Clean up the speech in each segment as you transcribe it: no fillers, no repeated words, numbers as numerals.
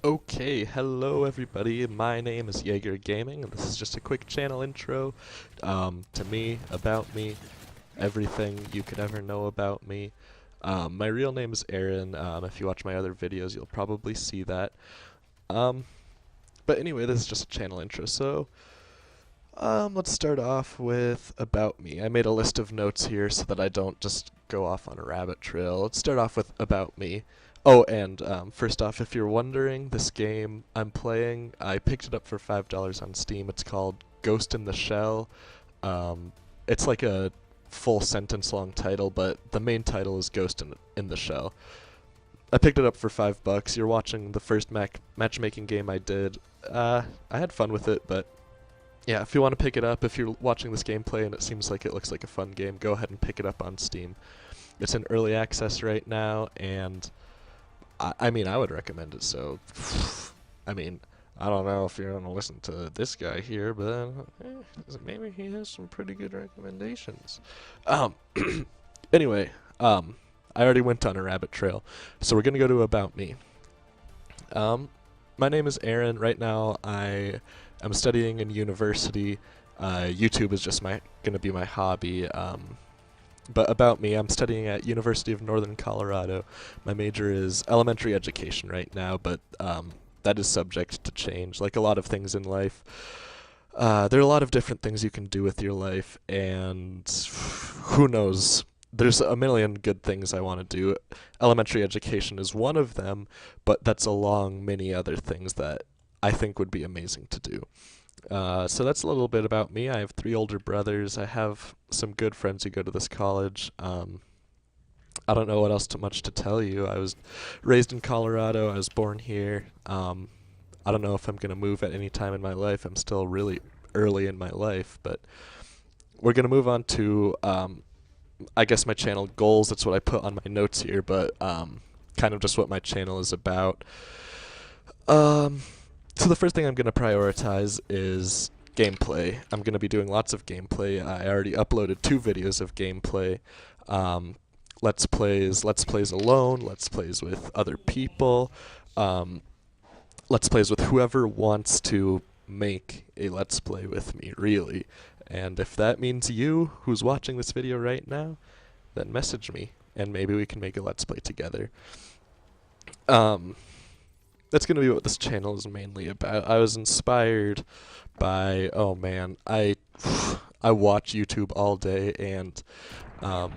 Okay, hello everybody. My name is Jaeger Gaming, and this is just a quick channel intro to me, about me, everything you could ever know about me. My real name is Aaron. If you watch my other videos, you'll probably see that. Um, but anyway, this is just a channel intro. Let's start off with about me. I made a list of notes here so that I don't just go off on a rabbit trail. Let's start off with about me. Oh, and first off, if you're wondering, this game I'm playing, I picked it up for $5 on Steam. It's called Ghost in the Shell. It's like a full sentence long title, but the main title is Ghost in the Shell. I picked it up for $5. You're watching the first matchmaking game I did. I had fun with it, but yeah, if you want to pick it up, if you're watching this gameplay and it seems like it looks like a fun game, go ahead and pick it up on Steam. It's in early access right now, and I would recommend it. So, I mean, I don't know if you're going to listen to this guy here, but maybe he has some pretty good recommendations. Um, anyway, I already went on a rabbit trail, so we're going to go to about me. My name is Aaron. Right now, I'm studying in university. YouTube is just going to be my hobby. But about me, I'm studying at University of Northern Colorado. My major is elementary education right now, but that is subject to change. Like a lot of things in life, there are a lot of different things you can do with your life, and who knows? There's a million good things I want to do. Elementary education is one of them, but that's along many other things that I think would be amazing to do. So that's a little bit about me. I have 3 older brothers. I have some good friends who go to this college. I don't know what else much to tell you. I was raised in Colorado. I was born here. I don't know if I'm going to move at any time in my life. I'm still really early in my life, but we're going to move on to, I guess, my channel goals. That's what I put on my notes here, but kind of just what my channel is about. So the first thing I'm going to prioritize is gameplay. I'm going to be doing lots of gameplay. I already uploaded 2 videos of gameplay. Let's plays alone, let's plays with other people, let's plays with whoever wants to make a let's play with me, really. And if that means you, who's watching this video right now, then message me, and maybe we can make a let's play together. That's going to be what this channel is mainly about. I was inspired by, oh man, I watch YouTube all day, and a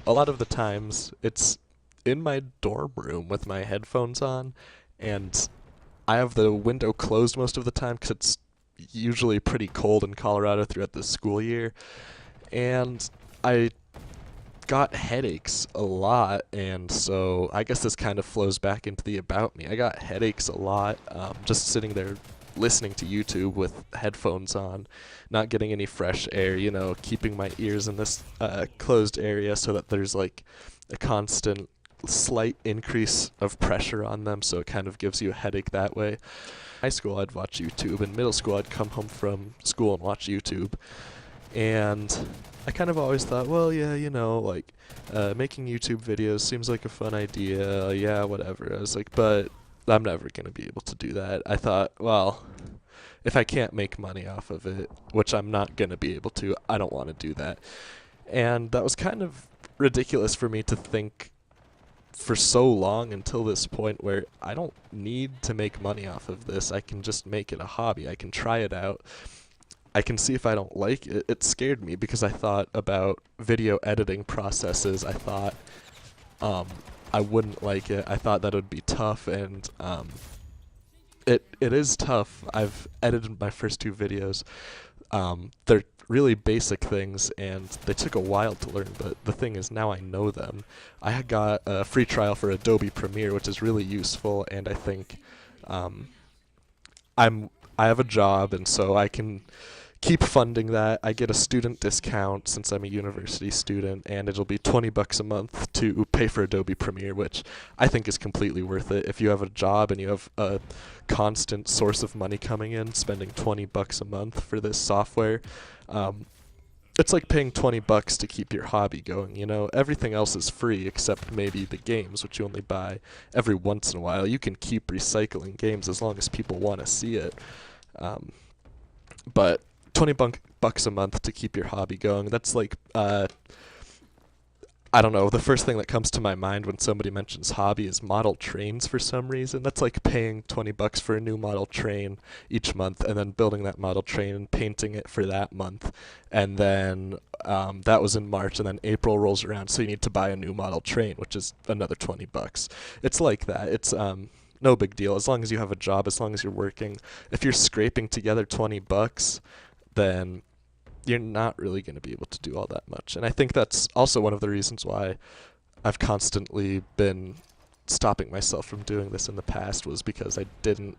lot of the times it's in my dorm room with my headphones on, and I have the window closed most of the time because it's usually pretty cold in Colorado throughout the school year, and I got headaches a lot, and so I guess this kind of flows back into the about me. I got headaches a lot, just sitting there listening to YouTube with headphones on, not getting any fresh air, keeping my ears in this closed area so that there's like a constant slight increase of pressure on them, so it kind of gives you a headache that way. In high school, I'd watch YouTube. In middle school, I'd come home from school and watch YouTube. And I kind of always thought, well, yeah, making YouTube videos seems like a fun idea. Yeah, whatever. I was like, but I'm never going to be able to do that. I thought, well, if I can't make money off of it, which I'm not going to be able to, I don't want to do that. And that was kind of ridiculous for me to think for so long until this point where I don't need to make money off of this. I can just make it a hobby. I can try it out. I can see if I don't like it. It scared me because I thought about video editing processes. I thought I wouldn't like it. I thought that it would be tough, and it is tough. I've edited my first 2 videos. They're really basic things, and they took a while to learn, but the thing is now I know them. I had got a free trial for Adobe Premiere, which is really useful, and I think I have a job, and so I can keep funding that. I get a student discount since I'm a university student, and it'll be $20 a month to pay for Adobe Premiere, which I think is completely worth it. If you have a job and you have a constant source of money coming in, spending $20 a month for this software, it's like paying $20 to keep your hobby going. You know, everything else is free except maybe the games, which you only buy every once in a while. You can keep recycling games as long as people want to see it. Um, but 20 bucks a month to keep your hobby going. That's like I don't know. The first thing that comes to my mind when somebody mentions hobby is model trains for some reason. That's like paying $20 for a new model train each month and then building that model train and painting it for that month. And then that was in March, and then April rolls around, so you need to buy a new model train, which is another $20. It's like that. It's no big deal as long as you have a job, as long as you're working. If you're scraping together $20, then you're not really going to be able to do all that much. And I think that's also one of the reasons why I've constantly been stopping myself from doing this in the past, was because I didn't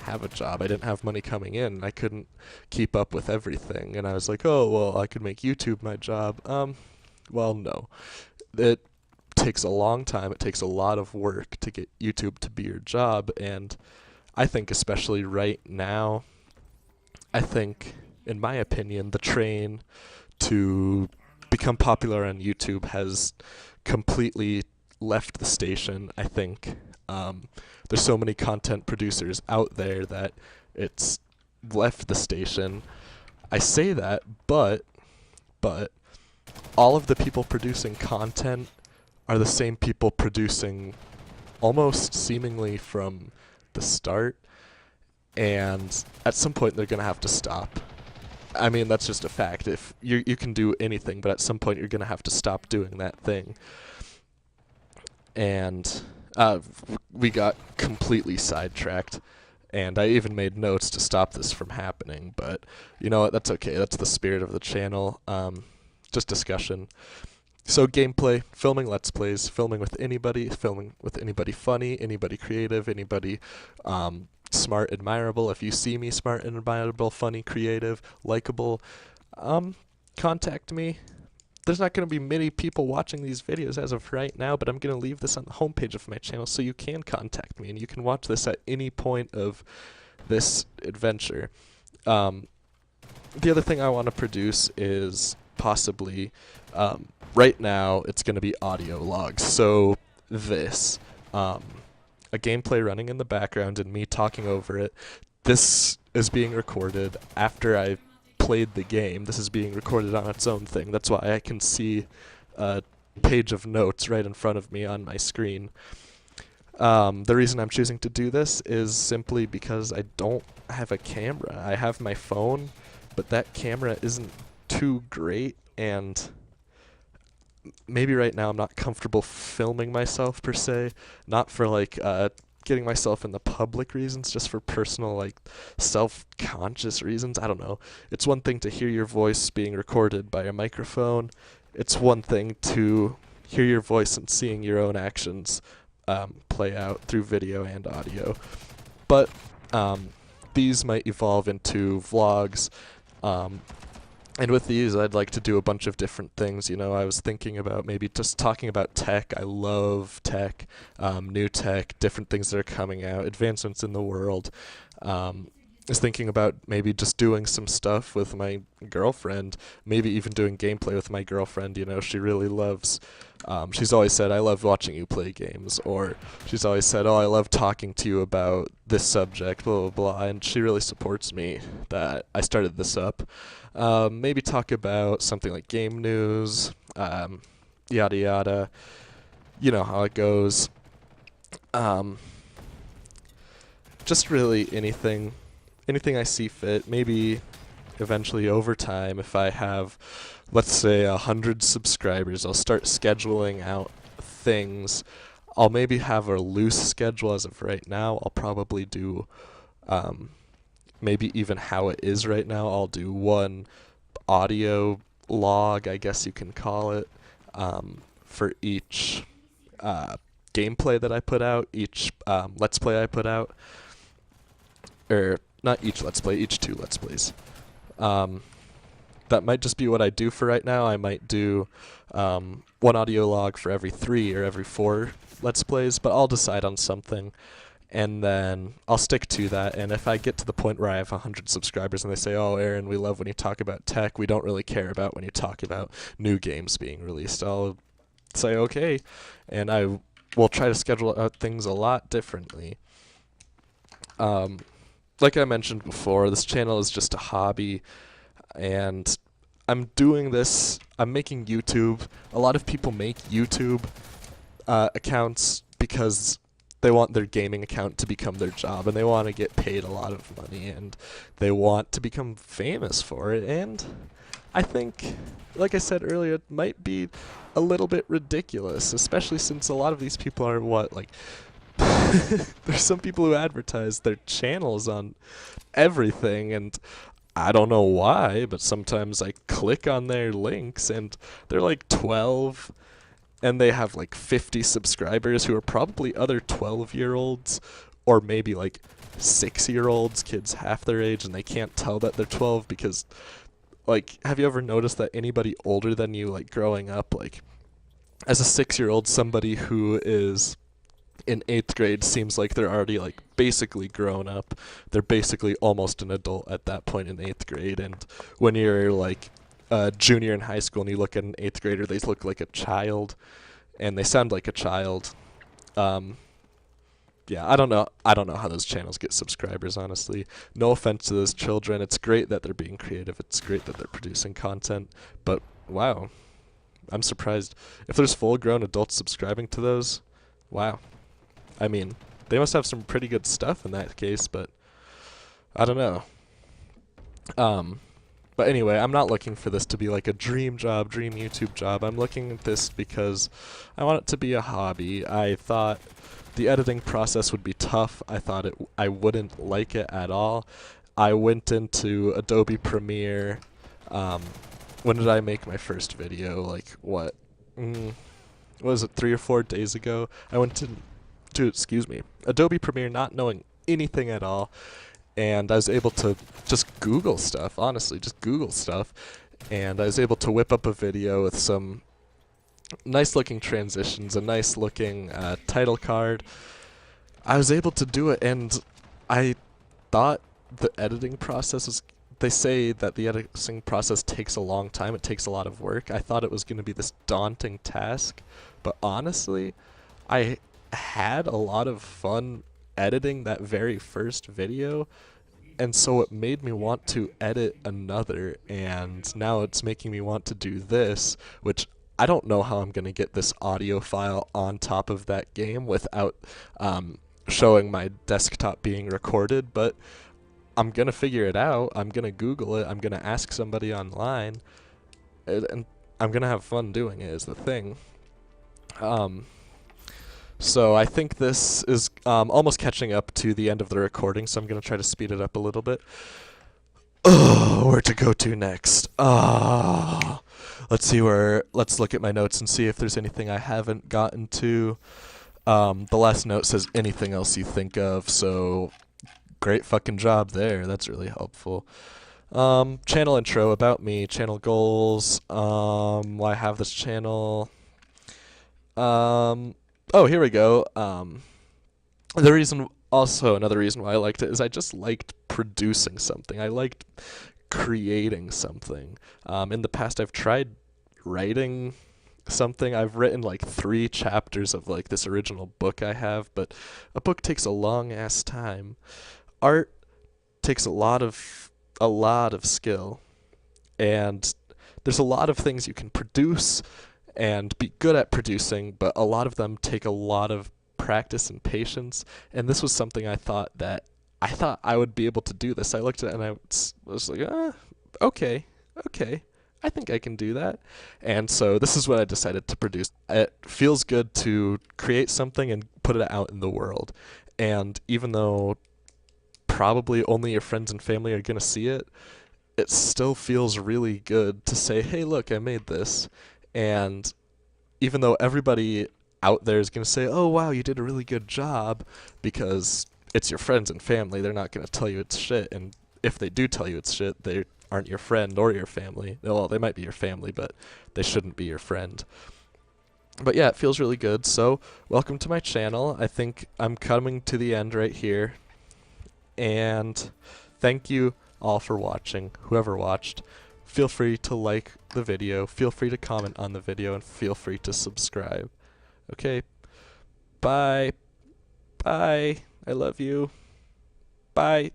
have a job. I didn't have money coming in. I couldn't keep up with everything. And I was like, oh, well, I could make YouTube my job. Well, no. It takes a long time. It takes a lot of work to get YouTube to be your job. And I think especially right now, I think, in my opinion, the train to become popular on YouTube has completely left the station. I think there's so many content producers out there that it's left the station. I say that, but all of the people producing content are the same people producing almost seemingly from the start, and at some point they're going to have to stop. I mean, that's just a fact. If you can do anything, but at some point you're going to have to stop doing that thing. And we got completely sidetracked, and I even made notes to stop this from happening. But you know what? That's okay. That's the spirit of the channel. Just discussion. So gameplay, filming Let's Plays, filming with anybody funny, anybody creative, anybody smart, admirable. If you see me smart and admirable, funny, creative, likable, contact me. There's not going to be many people watching these videos as of right now, but I'm going to leave this on the homepage of my channel so you can contact me and you can watch this at any point of this adventure. The other thing I want to produce is possibly, right now, it's going to be audio logs. So this, a gameplay running in the background and me talking over it. This is being recorded after I played the game. This is being recorded on its own thing. That's why I can see a page of notes right in front of me on my screen. The reason I'm choosing to do this is simply because I don't have a camera. I have my phone, but that camera isn't too great, and maybe right now I'm not comfortable filming myself per se, not for like getting myself in the public reasons, just for personal like self-conscious reasons. I don't know. It's one thing to hear your voice being recorded by a microphone. It's one thing to hear your voice and seeing your own actions play out through video and audio. But these might evolve into vlogs. And with these, I'd like to do a bunch of different things. You know, I was thinking about maybe just talking about tech. I love tech, new tech, different things that are coming out, advancements in the world. I was thinking about maybe just doing some stuff with my girlfriend, maybe even doing gameplay with my girlfriend. You know, she really loves, she's always said, I love watching you play games, or she's always said, oh, I love talking to you about this subject, blah, blah, blah, and she really supports me that I started this up. Maybe talk about something like game news, yada yada. You know how it goes. Just really anything I see fit. Maybe eventually over time, if I have, let's say, 100 subscribers, I'll start scheduling out things. I'll maybe have a loose schedule as of right now. I'll probably do maybe even how it is right now. I'll do one audio log, I guess you can call it, for each gameplay that I put out, each Let's Play I put out. Or not each Let's Play, each 2 Let's Plays. That might just be what I do for right now. I might do one audio log for every 3 or every 4 Let's Plays, but I'll decide on something. and then I'll stick to that. And if I get to the point where I have 100 subscribers and they say, "Oh, Aaron, we love when you talk about tech. We don't really care about when you talk about new games being released," I'll say okay, and I will try to schedule out things a lot differently. Um, like I mentioned before, this channel is just a hobby, and I'm doing this. I'm making YouTube. A lot of people make YouTube accounts because they want their gaming account to become their job, and they want to get paid a lot of money, and they want to become famous for it. And I think, like I said earlier, it might be a little bit ridiculous, especially since a lot of these people are there's some people who advertise their channels on everything, and I don't know why, but sometimes I click on their links and they're like 12 and they have like 50 subscribers who are probably other 12-year-olds or maybe like 6-year-olds, kids half their age, and they can't tell that they're 12 because, like, have you ever noticed that anybody older than you, like growing up, like as a 6-year-old, somebody who is in 8th grade seems like they're already like basically grown up. They're basically almost an adult at that point in 8th grade. And when you're like a junior in high school and you look at an 8th grader, they look like a child and they sound like a child. Yeah, I don't know. I don't know how those channels get subscribers, honestly. No offense to those children. It's great that they're being creative. It's great that they're producing content. But wow, I'm surprised. If there's full-grown adults subscribing to those, wow. I mean, they must have some pretty good stuff in that case, but I don't know. But anyway, I'm not looking for this to be like a dream job, dream YouTube job. I'm looking at this because I want it to be a hobby. I thought the editing process would be tough. I thought I wouldn't like it at all. I went into Adobe Premiere. When did I make my first video? Like, what? What was it, 3 or 4 days ago? I went to Adobe Premiere not knowing anything at all, and I was able to just Google stuff, honestly, just Google stuff, and I was able to whip up a video with some nice looking transitions, a nice looking title card. I was able to do it, and I thought the editing process was, they say that the editing process takes a long time, it takes a lot of work. I thought it was going to be this daunting task, but honestly, I had a lot of fun editing that very first video, and so it made me want to edit another, and now it's making me want to do this, which I don't know how I'm going to get this audio file on top of that game without showing my desktop being recorded, but I'm going to figure it out. I'm going to Google it. I'm going to ask somebody online, and I'm going to have fun doing it is the thing. So I think this is almost catching up to the end of the recording, so I'm going to try to speed it up a little bit. Oh, where to go to next? Let's look at my notes and see if there's anything I haven't gotten to. The last note says anything else you think of, so great fucking job there. That's really helpful. Channel intro, about me, channel goals, why I have this channel. Oh, here we go. Another reason why I liked it is I just liked producing something. I liked creating something. In the past, I've tried writing something. I've written like 3 chapters of like this original book I have, but a book takes a long ass time. Art takes a lot of skill, and there's a lot of things you can produce and be good at producing, but a lot of them take a lot of practice and patience, and this was something I thought I would be able to do this. I looked at it and I was like, okay, I think I can do that. And so this is what I decided to produce. It feels good to create something and put it out in the world, and even though probably only your friends and family are going to see it, it still feels really good to say, hey, look, I made this. And even though everybody out there is going to say, oh, wow, you did a really good job, because it's your friends and family, they're not going to tell you it's shit. And if they do tell you it's shit, they aren't your friend or your family. Well, they might be your family, but they shouldn't be your friend. But yeah, it feels really good. So welcome to my channel. I think I'm coming to the end right here. And thank you all for watching, whoever watched. Feel free to like the video, feel free to comment on the video, and feel free to subscribe. Okay, bye. Bye. I love you. Bye.